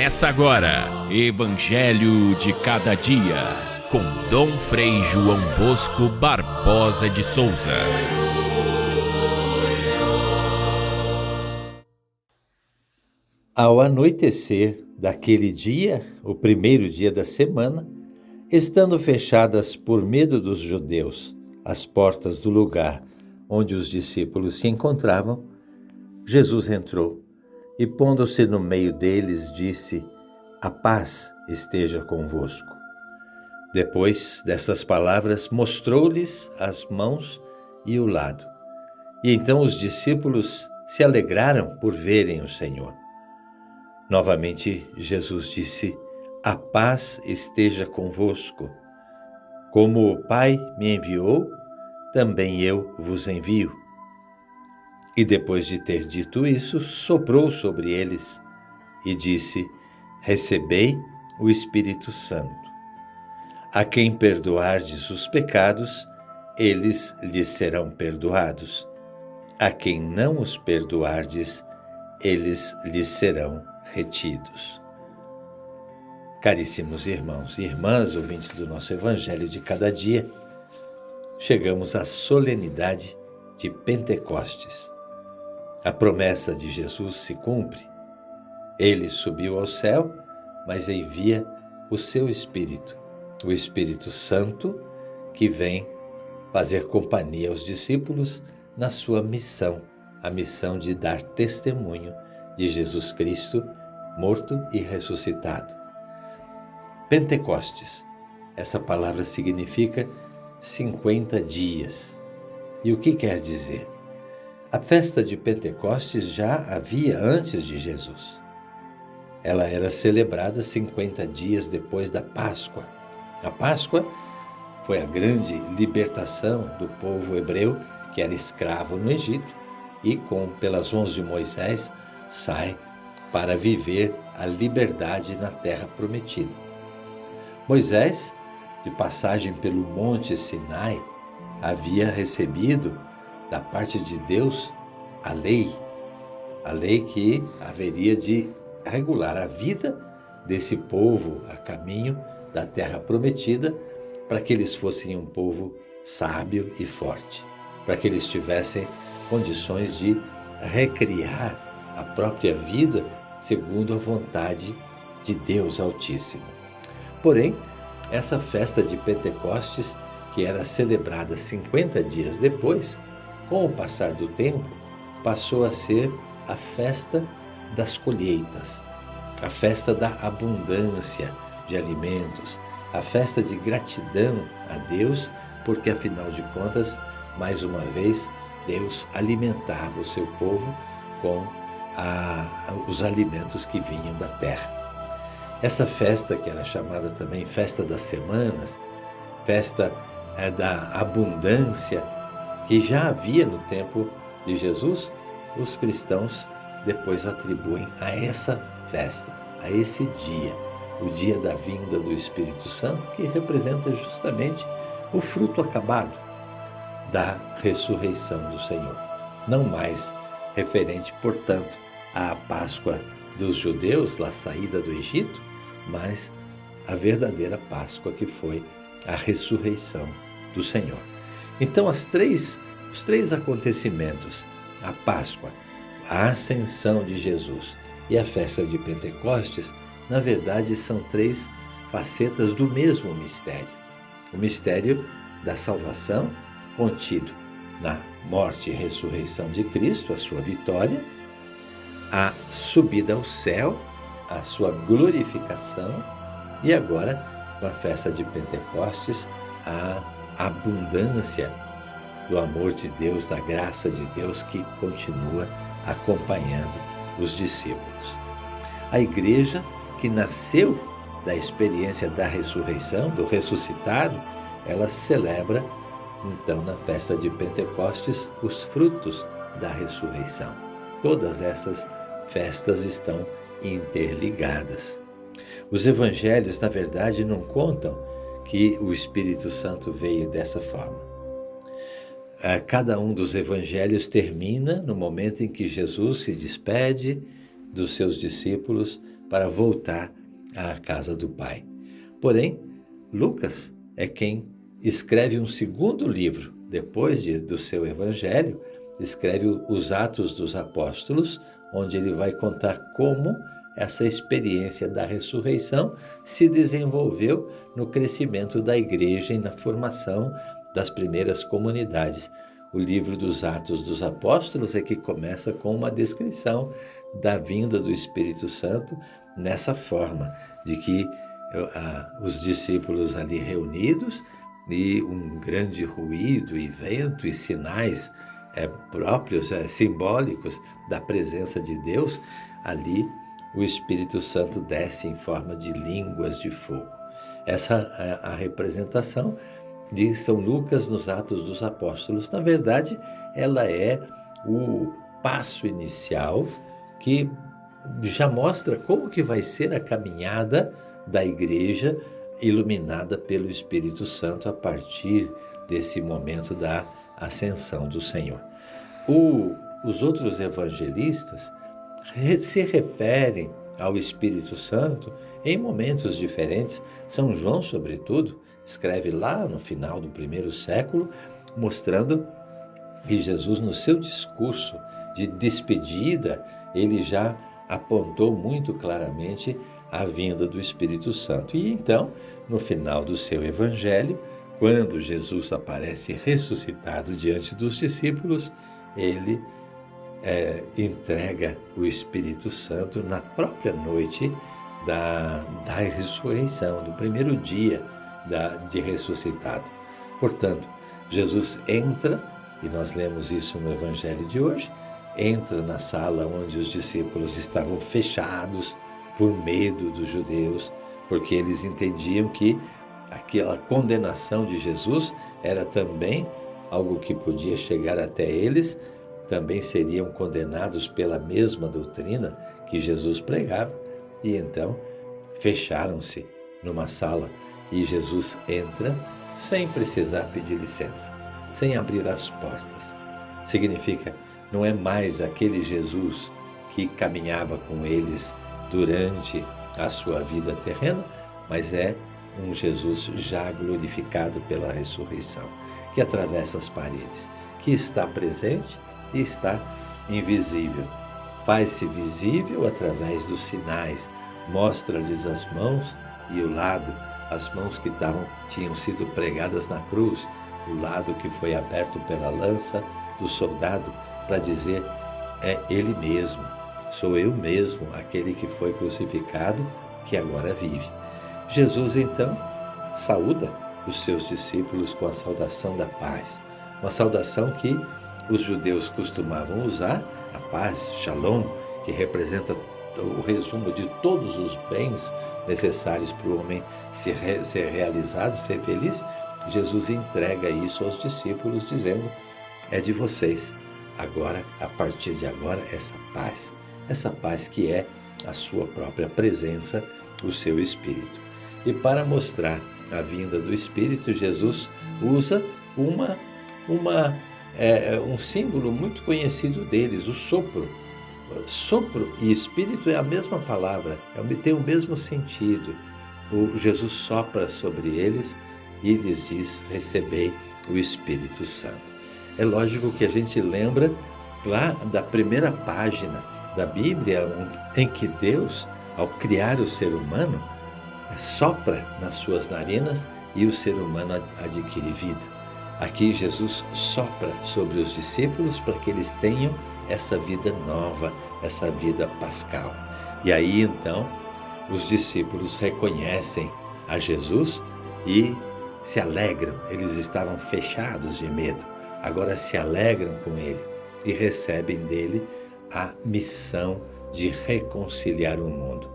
Começa agora, Evangelho de Cada Dia, com Dom Frei João Bosco Barbosa de Souza. Ao anoitecer daquele dia, o primeiro dia da semana, estando fechadas por medo dos judeus as portas do lugar onde os discípulos se encontravam, Jesus entrou e, pondo-se no meio deles, disse: "A paz esteja convosco." Depois dessas palavras, mostrou-lhes as mãos e o lado. E então os discípulos se alegraram por verem o Senhor. Novamente, Jesus disse: "A paz esteja convosco. Como o Pai me enviou, também eu vos envio." E depois de ter dito isso, soprou sobre eles e disse: "Recebei o Espírito Santo. A quem perdoardes os pecados, eles lhes serão perdoados. A quem não os perdoardes, eles lhes serão retidos." Caríssimos irmãos e irmãs, ouvintes do nosso Evangelho de Cada Dia, chegamos à solenidade de Pentecostes. A promessa de Jesus se cumpre. Ele subiu ao céu, mas envia o seu Espírito, o Espírito Santo, que vem fazer companhia aos discípulos na sua missão, a missão de dar testemunho de Jesus Cristo, morto e ressuscitado. Pentecostes, essa palavra significa 50 dias. E o que quer dizer? A festa de Pentecostes já havia antes de Jesus. Ela era celebrada 50 dias depois da Páscoa. A Páscoa foi a grande libertação do povo hebreu, que era escravo no Egito, e pelas mãos de Moisés, sai para viver a liberdade na terra prometida. Moisés, de passagem pelo Monte Sinai, havia recebido da parte de Deus a lei que haveria de regular a vida desse povo a caminho da terra prometida, para que eles fossem um povo sábio e forte, para que eles tivessem condições de recriar a própria vida segundo a vontade de Deus Altíssimo. Porém, essa festa de Pentecostes, que era celebrada 50 dias depois, com o passar do tempo, passou a ser a festa das colheitas, a festa da abundância de alimentos, a festa de gratidão a Deus, porque afinal de contas, mais uma vez, Deus alimentava o seu povo com os alimentos que vinham da terra. Essa festa, que era chamada também Festa das Semanas, festa da abundância, que já havia no tempo de Jesus, os cristãos depois atribuem a essa festa, a esse dia, o dia da vinda do Espírito Santo, que representa justamente o fruto acabado da ressurreição do Senhor. Não mais referente, portanto, à Páscoa dos judeus, a saída do Egito, mas a verdadeira Páscoa, que foi a ressurreição do Senhor. Então, os três acontecimentos, a Páscoa, a ascensão de Jesus e a festa de Pentecostes, na verdade, são três facetas do mesmo mistério. O mistério da salvação, contido na morte e ressurreição de Cristo, a sua vitória, a subida ao céu, a sua glorificação, e agora, com a festa de Pentecostes, a abundância do amor de Deus, da graça de Deus, que continua acompanhando os discípulos. A igreja, que nasceu da experiência da ressurreição, do ressuscitado, ela celebra, então, na festa de Pentecostes, os frutos da ressurreição. Todas essas festas estão interligadas. Os evangelhos, na verdade, não contam que o Espírito Santo veio dessa forma. Cada um dos evangelhos termina no momento em que Jesus se despede dos seus discípulos para voltar à casa do Pai. Porém, Lucas é quem escreve um segundo livro, depois do seu evangelho, escreve os Atos dos Apóstolos, onde ele vai contar como essa experiência da ressurreição se desenvolveu no crescimento da igreja e na formação das primeiras comunidades. O livro dos Atos dos Apóstolos é que começa com uma descrição da vinda do Espírito Santo nessa forma, de que os discípulos ali reunidos e um grande ruído e vento e sinais próprios, simbólicos da presença de Deus, ali o Espírito Santo desce em forma de línguas de fogo. Essa é a representação de São Lucas nos Atos dos Apóstolos. Na verdade, ela é o passo inicial que já mostra como que vai ser a caminhada da igreja iluminada pelo Espírito Santo a partir desse momento da ascensão do Senhor. Os outros evangelistas se referem ao Espírito Santo em momentos diferentes. São João, sobretudo, escreve lá no final do primeiro século, mostrando que Jesus, no seu discurso de despedida, ele já apontou muito claramente a vinda do Espírito Santo. E então, no final do seu evangelho, quando Jesus aparece ressuscitado diante dos discípulos, ele entrega o Espírito Santo na própria noite da ressurreição, do primeiro dia de ressuscitado. Portanto, Jesus entra, e nós lemos isso no Evangelho de hoje, entra na sala onde os discípulos estavam fechados por medo dos judeus, porque eles entendiam que aquela condenação de Jesus era também algo que podia chegar até eles, também seriam condenados pela mesma doutrina que Jesus pregava, e então fecharam-se numa sala e Jesus entra sem precisar pedir licença, sem abrir as portas. Significa, não é mais aquele Jesus que caminhava com eles durante a sua vida terrena, mas é um Jesus já glorificado pela ressurreição, que atravessa as paredes, que está presente e está invisível. Faz-se visível através dos sinais, mostra-lhes as mãos e o lado, as mãos que tinham sido pregadas na cruz, o lado que foi aberto pela lança do soldado, para dizer, é Ele mesmo, sou eu mesmo, aquele que foi crucificado, que agora vive. Jesus, então, saúda os seus discípulos com a saudação da paz, uma saudação que os judeus costumavam usar, a paz, shalom, que representa o resumo de todos os bens necessários para o homem ser realizado, ser feliz. Jesus entrega isso aos discípulos, dizendo, é de vocês, agora, a partir de agora, essa paz que é a sua própria presença, o seu Espírito. E para mostrar a vinda do Espírito, Jesus usa um símbolo muito conhecido deles, o sopro. Sopro e Espírito é a mesma palavra, tem o mesmo sentido. Jesus sopra sobre eles e lhes diz, recebei o Espírito Santo. É lógico que a gente lembra lá da primeira página da Bíblia, em que Deus, ao criar o ser humano, sopra nas suas narinas e o ser humano adquire vida. Aqui Jesus sopra sobre os discípulos para que eles tenham essa vida nova, essa vida pascal. E aí então os discípulos reconhecem a Jesus e se alegram. Eles estavam fechados de medo, agora se alegram com ele e recebem dele a missão de reconciliar o mundo.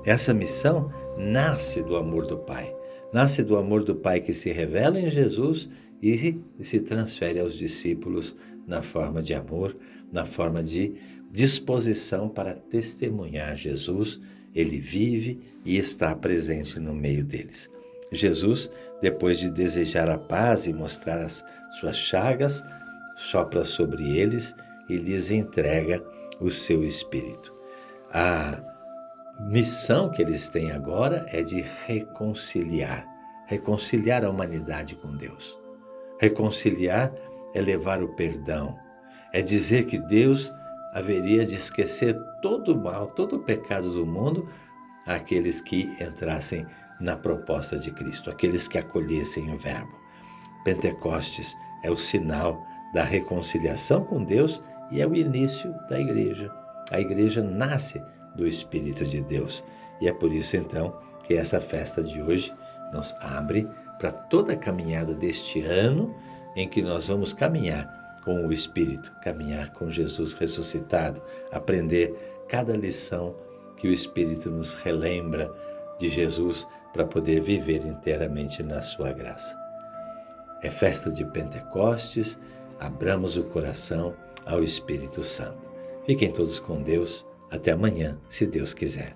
Essa missão nasce do amor do Pai. Nasce do amor do Pai que se revela em Jesus e se transfere aos discípulos na forma de amor, na forma de disposição para testemunhar Jesus. Ele vive e está presente no meio deles. Jesus, depois de desejar a paz e mostrar as suas chagas, sopra sobre eles e lhes entrega o seu Espírito. A missão que eles têm agora é de reconciliar a humanidade com Deus. Reconciliar é levar o perdão, é dizer que Deus haveria de esquecer todo o mal, todo o pecado do mundo àqueles que entrassem na proposta de Cristo, aqueles que acolhessem o Verbo. Pentecostes é o sinal da reconciliação com Deus e é o início da igreja. A igreja nasce do Espírito de Deus e é por isso então que essa festa de hoje nos abre para toda a caminhada deste ano em que nós vamos caminhar com o Espírito, caminhar com Jesus ressuscitado, aprender cada lição que o Espírito nos relembra de Jesus para poder viver inteiramente na sua graça. É festa de Pentecostes, abramos o coração ao Espírito Santo. Fiquem todos com Deus, até amanhã, se Deus quiser.